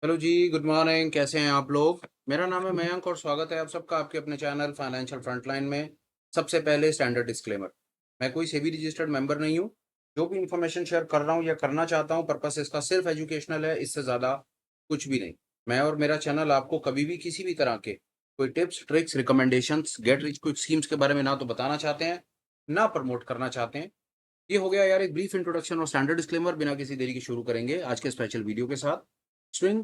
Hello जी, good morning. कैसे हैं आप लोग? मेरा नाम है मयंक और स्वागत है आप सबका आपके अपने चैनल फाइनेंशियल फ्रंटलाइन में। सबसे पहले स्टैंडर्ड डिस्क्लेमर, मैं कोई सेबी रजिस्टर्ड मेंबर नहीं हूँ। जो भी इंफॉर्मेशन शेयर कर रहा हूँ या करना चाहता हूँ, पर्पस इसका सिर्फ एजुकेशनल है, इससे ज़्यादा कुछ भी नहीं। मैं और मेरा चैनल आपको कभी भी किसी भी तरह के कोई tips, tricks, recommendations, get rich quick schemes के बारे में ना तो बताना चाहते हैं, ना प्रमोट करना चाहते हैं। ये हो गया यार एक ब्रीफ इंट्रोडक्शन और स्टैंडर्ड डिस्क्लेमर। बिना किसी देरी के शुरू करेंगे आज के स्पेशल वीडियो के साथ। स्विंग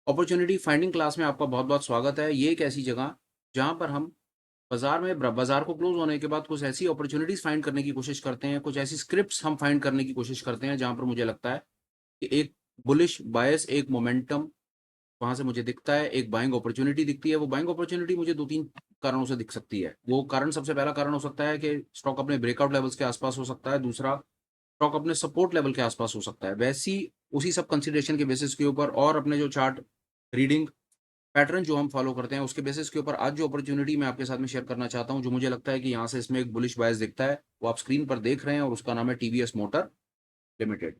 अपॉर्चुनिटी फाइंडिंग क्लास में आपका बहुत-बहुत स्वागत है। ये एक ऐसी जगह जहाँ पर हम बाज़ार को क्लोज़ होने के बाद कुछ ऐसी अपॉर्चुनिटीज़ फाइंड करने की कोशिश करते हैं, कुछ ऐसी स्क्रिप्ट्स हम फाइंड करने की कोशिश करते हैं, जहाँ पर मुझे लगता है कि एक बुलिश बायस, एक मोमेंटम वहाँ से मुझे दिखता है, एक बाइंग अपॉर्चुनिटी दिखती है। वो बाइंग अपॉर्चुनिटी मुझे 2-3 कारणों से दिख सकती है। वो कारण, सबसे पहला कारण हो सकता है कि स्टॉक अपने ब्रेकआउट लेवल्स के आस-पास हो सकता है। दूसरा, स्टॉक अपने सपोर्ट लेवल के आस-पास हो सकता है। वैसी उसी सब कंसिडरेशन के बेसिस के ऊपर और अपने जो चार्ट रीडिंग पैटर्न जो हम फॉलो करते हैं, उसके बेसिस के ऊपर आज जो अपॉर्च्युनिटी मैं आपके साथ में शेयर करना चाहता हूँ, जो मुझे लगता है कि यहाँ से इसमें एक बुलिश बायस दिखता है, वो आप स्क्रीन पर देख रहे हैं और उसका नाम है टीवीएस मोटर लिमिटेड।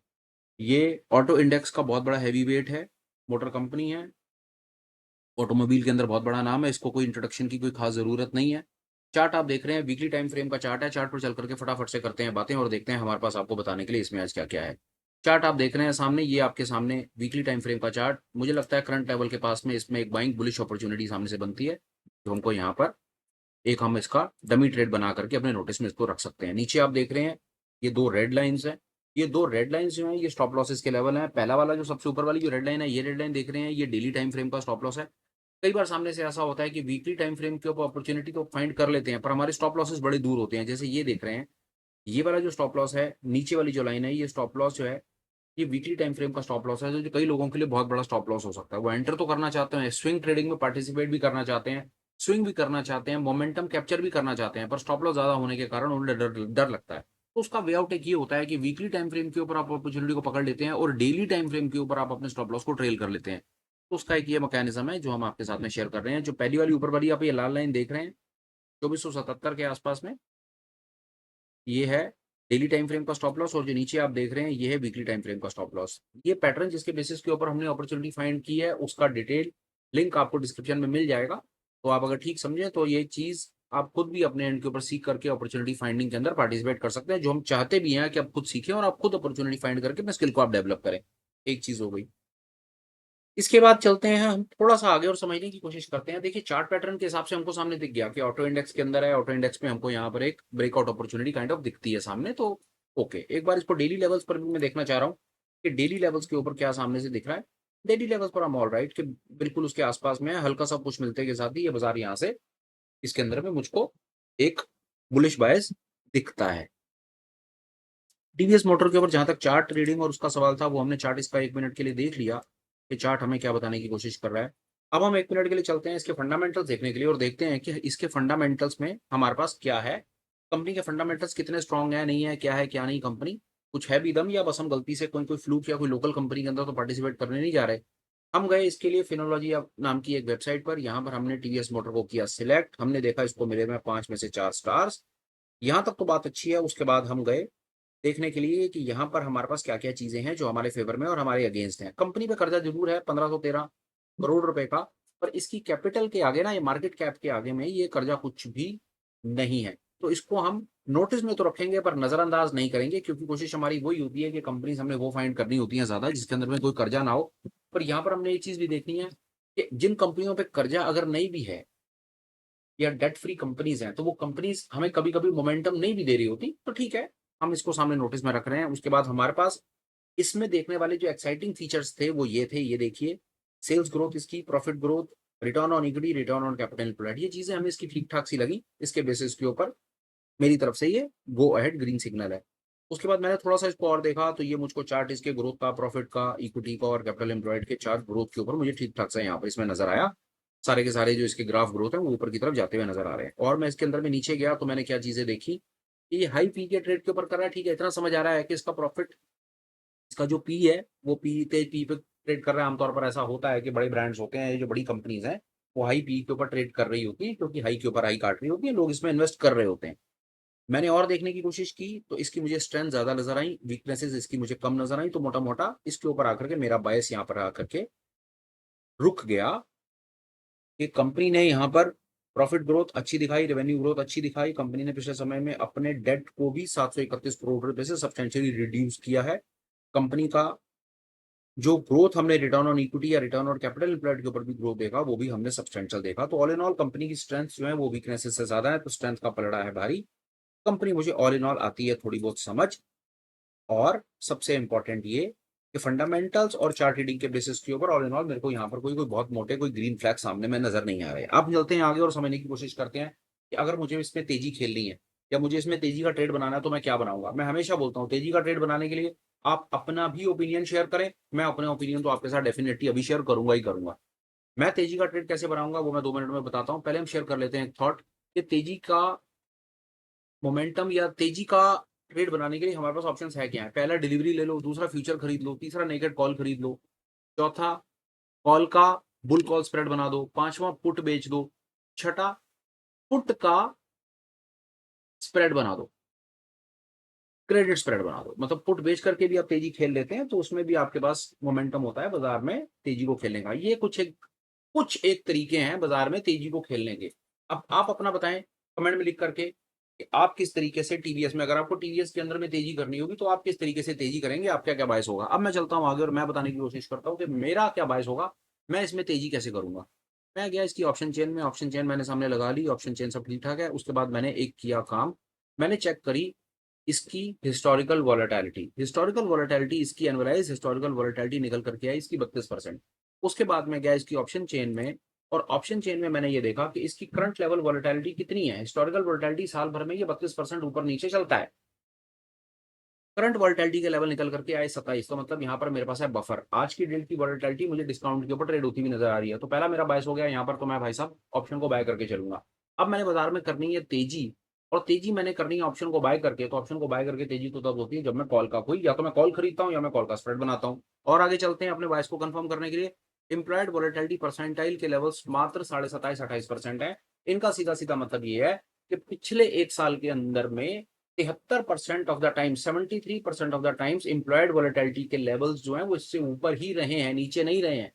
ये ऑटो इंडेक्स का बहुत बड़ा हेवीवेट है, मोटर कंपनी है, ऑटोमोबाइल के अंदर बहुत बड़ा नाम है, इसको कोई इंट्रोडक्शन की कोई खास ज़रूरत नहीं है। चार्ट आप देख रहे हैं, वीकली टाइम फ्रेम का चार्ट है, चार्ट पर चल कर के फटाफट से करते हैं बातें और देखते हैं हमारे पास आपको बताने के लिए इसमें आज क्या-क्या है। चार्ट आप देख रहे हैं सामने, ये आपके सामने वीकली टाइम फ्रेम का चार्ट। मुझे लगता है करंट लेवल के पास में इसमें एक बाइंग बुलिश अपॉर्च्युनिटी सामने से बनती है, जो हमको यहाँ पर एक हम इसका डमी ट्रेड बना करके अपने नोटिस में इसको रख सकते हैं। नीचे आप देख रहे हैं, ये 2 रेड लाइन्स हैं। ये 2 रेड लाइन्स जो हैं, ये स्टॉप लॉसेस के लेवल हैं। पहला वाला जो सबसे ऊपर वाली जो रेड लाइन है, ये रेड लाइन देख रहे हैं, ये डेली टाइम फ्रेम का स्टॉप लॉस है। कई बार सामने से ऐसा होता है कि वीकली टाइम फ्रेम के ऊपर अपॉर्च्युनिटी तो फाइंड कर लेते हैं, पर हमारे स्टॉप लॉसेस बड़े दूर होते हैं। जैसे ये देख रहे हैं, ये वाला जो स्टॉप लॉस है, नीचे वाली जो लाइन है, ये स्टॉप लॉस जो है, ये वीकली टाइम फ्रेम का स्टॉप लॉस है, जो कई लोगों के लिए बहुत बड़ा स्टॉप लॉस हो सकता है। वो एंटर तो करना चाहते हैं, स्विंग ट्रेडिंग में पार्टिसिपेट भी करना चाहते हैं, स्विंग भी करना चाहते हैं, मोमेंटम कैप्चर भी करना चाहते हैं, पर स्टॉप लॉस ज़्यादा होने के कारण उन्हें डर डर लगता है। तो उसका वे आउट एक ये होता है कि वीकली टाइम फ्रेम के ऊपर आप अपॉर्च्युनिटी को पकड़ लेते हैं और डेली टाइम फ्रेम के ऊपर आप अपने स्टॉप लॉस को ट्रेल कर लेते हैं। तो उसका एक ये मैकेनिज़्म है जो हम आपके साथ में शेयर कर रहे हैं। जो पहली वाली ऊपर वाली आप ये लाल लाइन देख रहे हैं, 2477 के आसपास में, ये है डेली टाइम फ्रेम का स्टॉप लॉस, और जो नीचे आप देख रहे हैं, ये है वीकली टाइम फ्रेम का स्टॉप लॉस। ये पैटर्न जिसके बेसिस के ऊपर हमने अपॉर्च्युनिटी फाइंड की है, उसका डिटेल लिंक आपको डिस्क्रिप्शन में मिल जाएगा। तो आप अगर ठीक समझें तो ये चीज़ आप खुद भी अपने एंड के ऊपर सीख करके अपॉर्च्युनिटी फाइंडिंग के अंदर पार्टिसिपेट कर सकते हैं, जो हम चाहते भी हैं कि आप खुद सीखें और आप खुद अपॉर्च्युनिटी फाइंड करके अपने स्किल को आप डेवलप करें। एक चीज़ हो गई। इसके बाद चलते हैं हम थोड़ा-सा आगे और समझने की कोशिश करते हैं। देखिए, चार्ट पैटर्न के हिसाब से हमको सामने दिख गया कि ऑटो इंडेक्स के अंदर है, ऑटो इंडेक्स में हमको यहाँ पर एक ब्रेकआउट अपॉर्च्युनिटी काइंड ऑफ दिखती है सामने, तो ओके। एक बार इसको डेली लेवल्स पर भी मैं देखना चाह रहा हूँ कि डेली लेवल्स के ऊपर क्या सामने से दिख रहा है। डेली लेवल्स पर आई एम ऑलराइट कि बिल्कुल उसके आस-पास में है, हल्का-सा पुश मिलते के साथ ही ये बाज़ार यहाँ से इसके अंदर में मुझको एक बुलिश बायस दिखता है। टीवीएस मोटर के ऊपर जहाँ तक चार्ट रीडिंग और उसका सवाल था, वो हमने चार्ट इसका 1 मिनट के लिए देख लिया कि चार्ट हमें क्या बताने की कोशिश कर रहा है। अब हम 1 मिनट के लिए चलते हैं इसके फंडामेंटल्स देखने के लिए और देखते हैं कि इसके फंडामेंटल्स में हमारे पास क्या है? कंपनी के फंडामेंटल्स कितने स्ट्रॉन्ग हैं, नहीं है, क्या नहीं कंपनी? कुछ है भी दम, या बस हम गलती से कोई फ्लूक या कोई लोकल कंपनी के अंदर तो पार्टिसिपेट करने नहीं जा रहे। हम गए इसके लिए फिनोलॉजी नाम की एक वेबसाइट पर, यहाँ पर हमने टीवीएस मोटर को किया सिलेक्ट, हमने देखा इसको मिले में 5 में से 4 स्टार्स। यहाँ तक तो बात अच्छी है। उसके बाद हम गए देखने के लिए कि यहाँ पर हमारे पास क्या-क्या चीज़ें हैं जो हमारे फ़ेवर में और हमारे अगेंस्ट हैं। कंपनी पे कर्ज़ा ज़रूर है 1513 करोड़ रुपए का, पर इसकी कैपिटल के आगे ना, ये मार्केट कैप के आगे में ये कर्ज़ा कुछ भी नहीं है। तो इसको हम नोटिस में तो रखेंगे पर नज़रअंदाज नहीं करेंगे, क्योंकि कोशिश हमारी वही होती है कि कंपनीज़ हमने वो फाइंड करनी होती हैं ज़्यादा जिसके अंदर में कोई कर्ज़ा ना हो। पर यहाँ पर हमने एक चीज़ भी देखनी है कि जिन कंपनियों पे कर्ज़ा अगर नहीं भी है या डेट फ्री कंपनीज़ हैं, तो वो कंपनीज़ हमें कभी-कभी मोमेंटम नहीं भी दे रही होती, तो ठीक है, हम इसको सामने नोटिस में रख रहे हैं। उसके बाद हमारे पास इसमें देखने वाले जो एक्साइटिंग फीचर्स थे, वो ये थे, ये देखिए, सेल्स ग्रोथ इसकी, profit growth, return on equity, return on capital employed, ये चीज़ें हमें इसकी ठीक-ठाक सी लगी। इसके बेसिस के ऊपर मेरी तरफ से ये गो अहेड ग्रीन सिग्नल है। उसके बाद मैंने थोड़ा-सा इसको और देखा, तो ये मुझको चार्ट इसके ग्रोथ का, प्रॉफिट का, इक्विटी का और कैपिटल एम्प्लॉयड के चार्ट ग्रोथ के ऊपर मुझे ठीक-ठाक सा यहाँ पर इसमें नज़र आया। सारे के सारे जो इसके ग्राफ ग्रोथ है, वो ऊपर की तरफ जाते हुए नज़र आ रहे हैं। और मैं इसके अंदर में नीचे गया, तो मैंने क्या चीज़ें देखी, कि ये हाई पी के ट्रेड के ऊपर कर रहा है, ठीक है, इतना समझ आ रहा है कि इसका प्रॉफिट, इसका जो पी है, वो तेज़ पी पे ट्रेड कर रहा है। आमतौर पर ऐसा होता है कि बड़े ब्रांड्स होते हैं, ये जो बड़ी कंपनीज़ हैं, वो हाई पी के ऊपर ट्रेड कर रही होती हैं, क्योंकि हाई के ऊपर हाई काट रही होती है, लोग इसमें इन्वेस्ट कर रहे होते हैं। मैंने और देखने की कोशिश की, तो इसकी मुझे स्ट्रेंथ ज़्यादा नज़र आई, वीकनेसेस इसकी मुझे कम नज़र आई, तो मोटा-मोटा इसके ऊपर आकर के मेरा बायस यहाँ पर आकर के रुक गया कि कंपनी ने यहाँ पर प्रॉफिट ग्रोथ अच्छी दिखाई, रेवेन्यू ग्रोथ अच्छी दिखाई। कंपनी ने पिछले समय में अपने डेट को भी 731 करोड़ रुपए से सब्सटेंशियली रिड्यूस किया है। कंपनी का जो ग्रोथ हमने रिटर्न ऑन इक्विटी या रिटर्न ऑन कैपिटल एम्प्लॉयड के ऊपर भी ग्रोथ देखा, वो भी हमने सब्सटेंशियल देखा। तो ऑल इन ऑल कंपनी की स्ट्रेंथ जो है वो वीकनेसेस से ज्यादा है, तो स्ट्रेंथ का पलड़ा है भारी। कंपनी मुझे ऑल इन ऑल आती है थोड़ी बहुत समझ, और सबसे इंपॉर्टेंट ये कि फंडामेंटल्स और चार्ट रीडिंग के बेसिस के ऊपर ऑल इन ऑल मेरे को यहाँ पर कोई कोई बहुत मोटे कोई ग्रीन फ्लैग सामने में नजर नहीं आ रहे। अब चलते हैं आगे और समझने की कोशिश करते हैं कि अगर मुझे इसमें तेजी खेलनी है या मुझे इसमें तेजी का ट्रेड बनाना है तो मैं क्या बनाऊंगा। मैं हमेशा बोलता हूँ तेजी का ट्रेड बनाने के लिए आप अपना भी ओपिनियन शेयर करें, मैं अपने ओपिनियन तो आपके साथ डेफिनेटली अभी शेयर करूंगा ही करूंगा। मैं तेजी का ट्रेड कैसे बनाऊंगा वो मैं 2 मिनट में बताता हूँ। पहले हम शेयर कर लेते हैं एक थॉट कि तेजी का मोमेंटम या तेजी का ट्रेड बनाने के लिए हमारे पास ऑप्शंस है क्या है। पहला डिलीवरी ले लो, दूसरा फ्यूचर खरीद लो, तीसरा नेकेड कॉल खरीद लो, चौथा कॉल का बुल कॉल स्प्रेड बना दो, पांचवा पुट बेच दो, छठा पुट का स्प्रेड बना दो, क्रेडिट स्प्रेड बना दो। मतलब पुट बेच करके भी आप तेजी खेल लेते हैं तो उसमें भी आपके पास मोमेंटम होता है बाजार में तेजी को खेलने का। ये कुछ एक तरीके हैं बाजार में तेजी को खेलने के। अब आप अपना बताएं कमेंट में लिख करके कि आप किस तरीके से टीवीएस में, अगर आपको टीवीएस के अंदर में तेजी करनी होगी तो आप किस तरीके से तेजी करेंगे, आपका क्या बायस होगा। अब मैं चलता हूं आगे और मैं बताने की कोशिश करता हूं कि मेरा क्या बायस होगा, मैं इसमें तेजी कैसे करूंगा। मैं गया इसकी ऑप्शन चेन में, ऑप्शन चेन मैंने सामने लगा ली, ऑप्शन चेन सब ठीक ठाक है। उसके बाद मैंने एक किया काम, मैंने चेक करी इसकी हिस्टोरिकल वॉलेटिलिटी। हिस्टोरिकल वॉलेटिलिटी इसकी एनुअलाइज हिस्टोरिकल वॉलेटिलिटी निकल करके आई इसकी 32%। उसके बाद मैं गया इसकी ऑप्शन चेन में, और ऑप्शन चेन में मैंने ये देखा कि इसकी करंट लेवल वॉलेटिलिटी कितनी है। हिस्टोरिकल वॉलेटिलिटी साल भर में ये 32% ऊपर नीचे चलता है। करंट वॉलेटिलिटी के लेवल निकल करके आए 27, तो मतलब यहाँ पर मेरे पास है बफर। आज की डेट की वॉलेटिलिटी मुझे डिस्काउंट के ऊपर ट्रेड होती हुई नजर आ रही है, तो पहला मेरा बायस हो गया यहाँ पर, तो मैं भाई साहब ऑप्शन को बाय करके चलूंगा। अब मैंने बाजार में करनी है तेजी, और तेजी मैंने करनी है ऑप्शन को बाय करके। तो ऑप्शन को बाय करके तेजी तो तब होती है जब मैं कॉल का कोई, या तो मैं कॉल खरीदता हूँ या मैं कॉल का स्प्रेड बनाता हूँ। और आगे चलते हैं अपने बायस को कंफर्म करने के लिए। इम्प्लॉयड वॉलेटिलिटी परसेंटाइल के लेवल्स मात्र 27-28% है। इनका सीधा सीधा मतलब ये है कि पिछले एक साल के अंदर में 73% of the time, 73% of the times employed volatility के लेवल्स जो हैं वो इससे ऊपर ही रहे हैं, नीचे नहीं रहे हैं।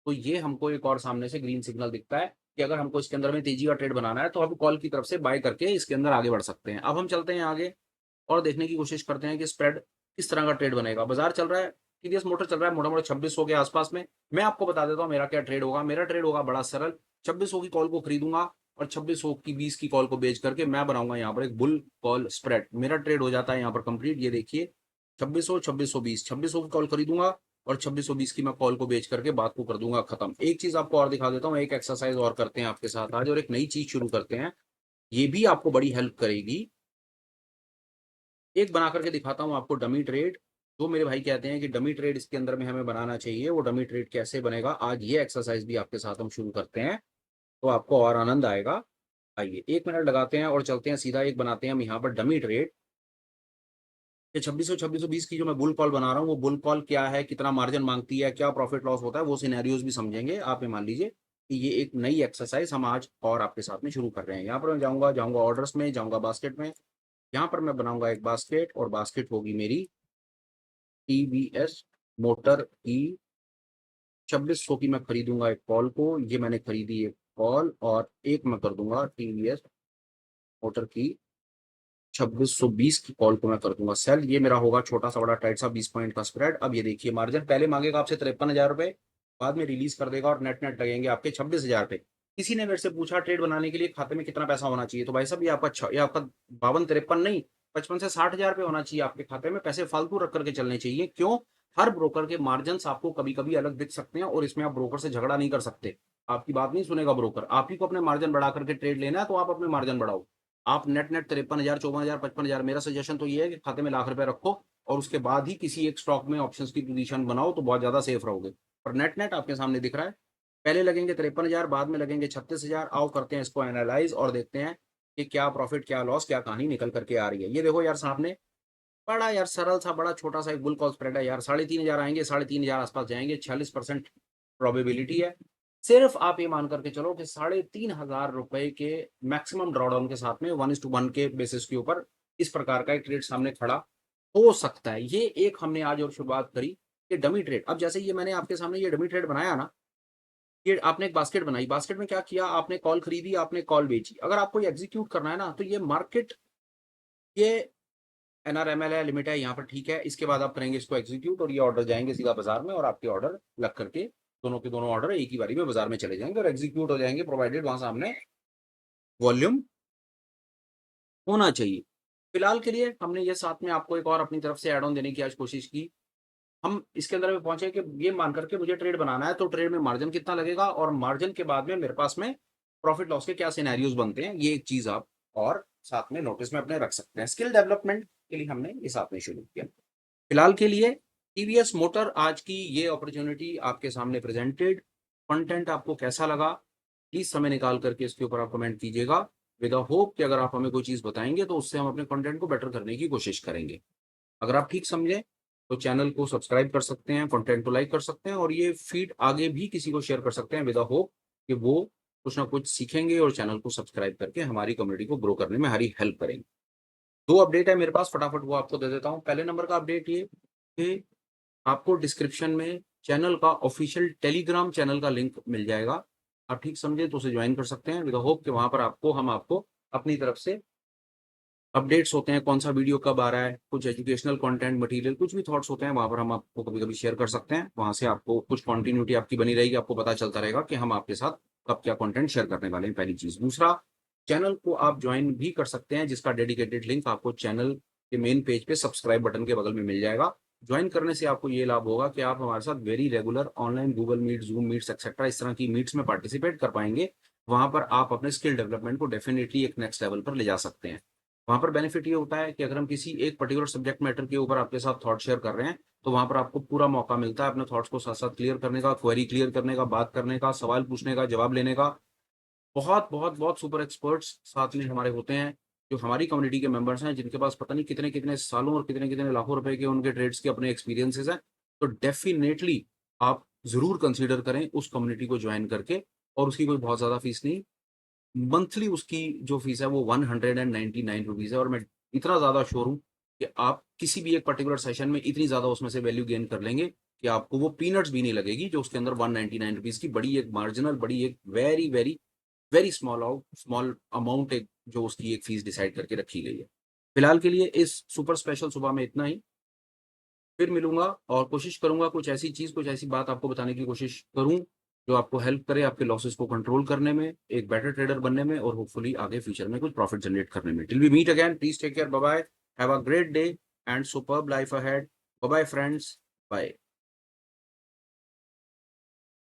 तो ये हमको एक और सामने से ग्रीन सिग्नल दिखता है कि अगर हमको इसके अंदर में तेजी का ट्रेड बनाना है तो हम कॉल की तरफ से बाय करके इसके अंदर आगे बढ़ सकते हैं। अब हम चलते हैं आगे और देखने की कोशिश करते हैं कि स्प्रेड किस तरह का ट्रेड बनेगा। बाजार चल रहा है, टीवीएस मोटर चल रहा है मोटा मोटा 2600 के आसपास में। मैं आपको बता देता हूँ मेरा क्या ट्रेड होगा। मेरा ट्रेड होगा बड़ा सरल, 2600 की कॉल को खरीदूंगा और 2600 की 20 की कॉल को बेच करके मैं बनाऊंगा यहाँ पर एक बुल कॉल स्प्रेड। मेरा ट्रेड हो जाता है यहाँ पर कंप्लीट। ये देखिए 2600 2620, 2600 की कॉल खरीदूंगा और 2620 की मैं कॉल को बेच करके बात को कर दूंगा खत्म। एक चीज आपको और दिखा देता हूँ, एक एक्सरसाइज और करते हैं आपके साथ आज, और एक नई चीज शुरू करते हैं, ये भी आपको बड़ी हेल्प करेगी। एक बना करके दिखाता हूँ आपको डमी ट्रेड। जो मेरे भाई कहते हैं कि डमी ट्रेड इसके अंदर में हमें बनाना चाहिए, वो डमी ट्रेड कैसे बनेगा आज ये एक्सरसाइज भी आपके साथ हम शुरू करते हैं, तो आपको और आनंद आएगा। आइए 1 मिनट लगाते हैं और चलते हैं सीधा, एक बनाते हैं हम यहाँ पर डमी ट्रेड। ये 2600 20 की जो मैं बुल कॉल बना रहा हूँ, वो बुल कॉल क्या है, कितना मार्जिन मांगती है, क्या प्रॉफिट लॉस होता है, वो सिनेरियोज भी समझेंगे। आप ये मान लीजिए कि ये एक नई एक्सरसाइज हम आज और आपके साथ में शुरू कर रहे हैं। यहाँ पर मैं जाऊंगा जाऊंगा ऑर्डर्स में, जाऊंगा बास्केट में। यहाँ पर मैं बनाऊंगा एक बास्केट, और बास्केट होगी मेरी टीवीएस मोटर की। 2600 की मैं खरीदूंगा एक कॉल को, ये मैंने खरीदी एक कॉल, और एक मैं कर दूंगा टीवीएस मोटर की 2620 की कॉल को मैं कर दूंगा सेल। ये मेरा होगा छोटा सा बड़ा टाइट सा 20 पॉइंट का स्प्रेड। अब ये देखिए मार्जिन पहले मांगेगा आपसे 53,000 रुपए, बाद में रिलीज कर देगा और नेट नेट लगेंगे आपके 26,000 रुपए। किसी ने मेरे से पूछा ट्रेड बनाने के लिए खाते में कितना पैसा होना चाहिए, तो भाई साहब ये आपका 52-53 नहीं, 55 से 60,000 रुपए होना चाहिए आपके खाते में। पैसे फालतू रख करके चलने चाहिए। क्यों? हर ब्रोकर के मार्जिन आपको कभी कभी अलग दिख सकते हैं और इसमें आप ब्रोकर से झगड़ा नहीं कर सकते। आपकी बात नहीं सुनेगा ब्रोकर, आप ही को अपने मार्जिन बढ़ा करके ट्रेड लेना है तो आप अपने मार्जिन बढ़ाओ। आप नेट नेट 53,000 54,000 55,000, मेरा सजेशन तो ये है कि खाते में लाख रुपए रखो और उसके बाद ही किसी एक स्टॉक में ऑप्शंस की पोजीशन बनाओ, तो बहुत ज्यादा सेफ रहोगे। और नेट नेट आपके सामने दिख रहा है, पहले लगेंगे 53,000, बाद में लगेंगे 36,000। आओ करते हैं इसको एनालाइज और देखते हैं कि क्या प्रॉफिट क्या लॉस क्या कहानी निकल करके आ रही है। ये देखो यार सामने बड़ा यार सरल सा बड़ा छोटा सा एक बुल कॉल स्प्रेड है यार। 3,500 आएंगे, 3,500 आसपास जाएंगे, 46% प्रोबेबिलिटी है। सिर्फ आप ये मान करके चलो कि 3,500 रुपए के मैक्सिमम ड्रॉडाउन के साथ में 1:1 के बेसिस के ऊपर इस प्रकार का एक ट्रेड सामने खड़ा हो सकता है। ये एक हमने आज और शुरुआत करी कि डमी ट्रेड। अब जैसे ये मैंने आपके सामने ये डमी ट्रेड बनाया ना, ये आपने एक बास्केट बनाई, बास्केट में क्या किया आपने, कॉल खरीदी, आपने कॉल बेची। अगर आपको ये एग्ज़ीक्यूट करना है ना, तो ये मार्केट, ये एनआरएमएल है, लिमिट है, यहाँ पर ठीक है। इसके बाद आप करेंगे इसको एग्ज़ीक्यूट और ये ऑर्डर जाएँगे सीधा बाज़ार में और आपके ऑर्डर लग करके दोनों के दोनों ऑर्डर एक ही बारी में बाज़ार में चले जाएँगे और एग्ज़ीक्यूट हो जाएँगे, प्रोवाइडेड वहाँ सामने वॉल्यूम होना चाहिए। फिलहाल के लिए हमने ये साथ में आपको एक और अपनी तरफ से ऐड ऑन देने की आज कोशिश की। हम इसके अंदर भी पहुँचे कि ये मान कर के मुझे ट्रेड बनाना है, तो ट्रेड में मार्जिन कितना लगेगा और मार्जिन के बाद में मेरे पास में प्रॉफिट लॉस के क्या सिनेरियोज़ बनते हैं, ये एक चीज़ आप और साथ में नोटिस में अपने रख सकते हैं। स्किल डेवलपमेंट के लिए हमने ये साथ में शुरू किया। फिलहाल के लिए टीवीएस मोटर आज की ये अपॉर्च्युनिटी आपके सामने प्रेजेंटेड। कंटेंट आपको कैसा लगा? प्लीज़ समय निकाल करके इसके ऊपर आप कमेंट कीजिएगा। विद द होप कि अगर आप हमें कोई चीज़ बताएँगे तो उससे हम अपने कंटेंट को बेटर करने की कोशिश करेंगे। अगर आप ठीक समझें तो चैनल को सब्सक्राइब कर सकते हैं, कंटेंट को लाइक कर सकते हैं और ये फीड आगे भी किसी को शेयर कर सकते हैं विद द होप कि वो कुछ ना कुछ सीखेंगे और चैनल को सब्सक्राइब करके हमारी कम्युनिटी को ग्रो करने में हमारी हेल्प करेंगे। 2 अपडेट है मेरे पास, फटाफट वो आपको दे देता हूँ। पहले नंबर का अपडेट ये कि आपको डिस्क्रिप्शन में चैनल का ऑफिशियल टेलीग्राम चैनल का लिंक मिल जाएगा। आप ठीक समझे तो उसे जॉइन कर सकते हैं विद द होप कि वहाँ पर हम आपको अपनी तरफ से अपडेट्स होते हैं, कौन सा वीडियो कब आ रहा है, कुछ एजुकेशनल कंटेंट मटेरियल कुछ भी थॉट्स होते हैं, वहाँ पर हम आपको कभी-कभी शेयर कर सकते हैं। वहाँ से आपको कुछ कंटिन्यूटी आपकी बनी रहेगी, आपको पता चलता रहेगा कि हम आपके साथ कब क्या कंटेंट शेयर करने वाले हैं, पहली चीज़। दूसरा, चैनल को आप जॉइन भी कर सकते हैं, जिसका डेडिकेटेड लिंक आपको चैनल के मेन पेज पे सब्सक्राइब बटन के बगल में मिल जाएगा। जॉइन करने से आपको ये लाभ होगा कि आप हमारे साथ very regular online Google Meet, Zoom meets etcetera इस तरह की मीट्स में पार्टिसिपेट कर पाएँगे। वहाँ पर आप अपने स्किल डेवलपमेंट को डेफिनिटली एक नेक्स्ट लेवल पर ले जा सकते हैं। वहाँ पर बेनिफिट ये होता है कि अगर हम किसी एक पर्टिकुलर सब्जेक्ट मैटर के ऊपर आपके साथ थॉट शेयर कर रहे हैं, तो वहाँ पर आपको पूरा मौका मिलता है अपने थॉट्स को साथ-साथ क्लियर करने का, क्वेरी क्लियर करने का, बात करने का, सवाल पूछने का, जवाब लेने का। बहुत सुपर एक्सपर्ट्स साथ में हमारे होते हैं, जो हमारी कम्युनिटी के मेंबर्स हैं, जिनके पास पता नहीं कितने-कितने सालों और कितने-कितने लाखों रुपए के उनके ट्रेड्स के अपने एक्सपीरियंसेस हैं। तो डेफ़िनेटली आप ज़रूर कंसीडर करें उस कम्युनिटी को जॉइन करके और उसकी कोई बहुत ज़्यादा फीस नहीं, मंथली उसकी जो फीस है वो ₹199 है और मैं इतना ज़्यादा श्योर हूँ कि आप किसी भी एक पर्टिकुलर सेशन में इतनी ज़्यादा उसमें से वैल्यू गेन कर लेंगे कि आपको वो पीनट्स भी नहीं लगेगी, जो उसके अंदर ₹199 की बड़ी एक मार्जिनल, बड़ी एक वेरी स्मॉल अमाउंट एक जो उसकी एक फीस डिसाइड करके रखी गई है। फिलहाल के लिए इस सुपर स्पेशल सुबह में इतना ही। फिर मिलूँगा और कोशिश करूँगा कुछ ऐसी चीज़, कुछ ऐसी बात आपको बताने की कोशिश करूँ, जो आपको हेल्प करे आपके लॉसेस को कंट्रोल करने में, एक बेटर ट्रेडर बनने में और होपफुली आगे फ्यूचर में कुछ प्रॉफिट जनरेट करने में। Till we meet again, please take care, bye bye, have a great day and superb life ahead. Bye bye friends, bye.